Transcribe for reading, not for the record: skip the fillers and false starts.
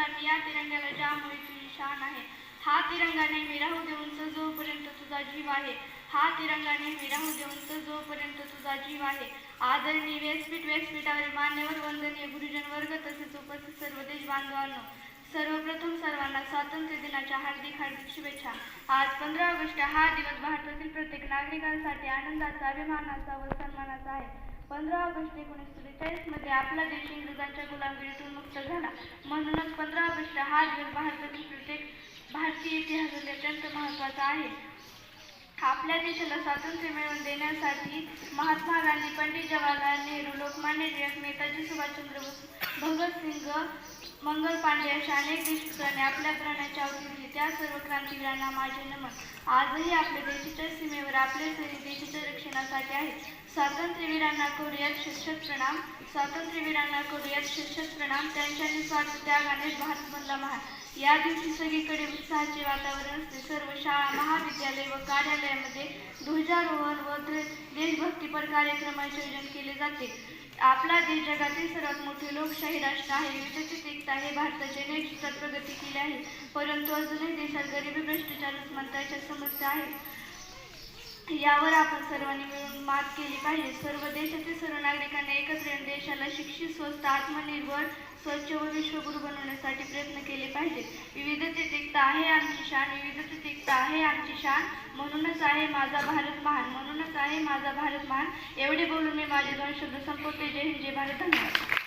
सलामी या तिरंग्याला ज्यामुळे तुझी शान आहे. हा तिरंगा नेहमी राहू दे उंच जोपर्यंत तुझा जीव आहे. हा तिरंगा नेहमी राहू दे उंच जोपर्यंत तुझा जीव आहे. आदरणीय व्यासपीठावरील मान्यवर, वंदनीय गुरुजन वर्ग तसेच उपस्थित सर्व देश बांधवांनो, सर्वप्रथम सर्वांना स्वातंत्र्य दिनाच्या हार्दिक शुभेच्छा. आज 15 ऑगस्ट हा दिवस भारतातील प्रत्येक नागरिकांसाठी आनंदाचा, अभिमानाचा व सन्मानाचा आहे. 15 ऑगस्ट 1943 मध्ये आपला देश इंग्रजांच्या गुलामगिरीतून मुक्त झाला. म्हणूनच 15 ऑगस्ट हा दिवस भारतातील प्रत्येक भारतीय इतिहासात अत्यंत महत्त्वाचा आहे. आपल्या देशाला स्वातंत्र्य मिळवून देण्यासाठी महात्मा गांधी, पंडित जवाहरलाल नेहरू, लोकमान्य टिळक, नेताजी सुभाषचंद्र बोस, भगतसिंग, मंगल पांडे अशा अनेक देशभक्तांनी आपल्या प्राणाची आहुती दिली. त्या सर्व क्रांतिवीरांना माझे नमन. आजही आपल्या देशाच्या सीमेवर आपले सैनिक देशाच्या रक्षणासाठी आहेत. स्वातंत्र्यवीरांना करूयात शतशत प्रणाम. स्वातंत्र्यवीरांना करूयात शतशत प्रणाम. त्यांच्या निस्वार्थ त्यागाने भारत बनला महान. या दिवशी सगळीकडे उत्साहाचे वातावरण असते. सर्व शाळा, महाविद्यालय व कार्यालयामध्ये ध्वजारोहण व देशभक्तीपर कार्यक्रमाचे आयोजन केले जाते. आपला देश जगातील सर्वात मोठे लोकशाही राष्ट्र आहे. विविधतेत एकता हे भारताचे अनेक क्षेत्रात प्रगती केली आहे. परंतु अजूनही देशात गरिबी, भ्रष्टाचार, अस्मिताच्या समस्या आहेत. यावर आपण सर्वांनी मिळून मात केली पाहिजे. सर्व देशातील सर्व नागरिकांनी एकत्र येऊन देशाला शिक्षित, स्वस्त, आत्मनिर्भर, स्वच्छ व विश्वगुरू बनवण्यासाठी प्रयत्न केले पाहिजेत. विविधतेत एकता आहे आमची शान. विविधतेत एकता आहे आमची शान. म्हणूनच आहे माझा भारत महान. म्हणूनच आहे माझा भारत महान. एवढे बोलून मी माझे 2 शब्द संपवते. जय हिंद, जय भारत. धन्यवाद.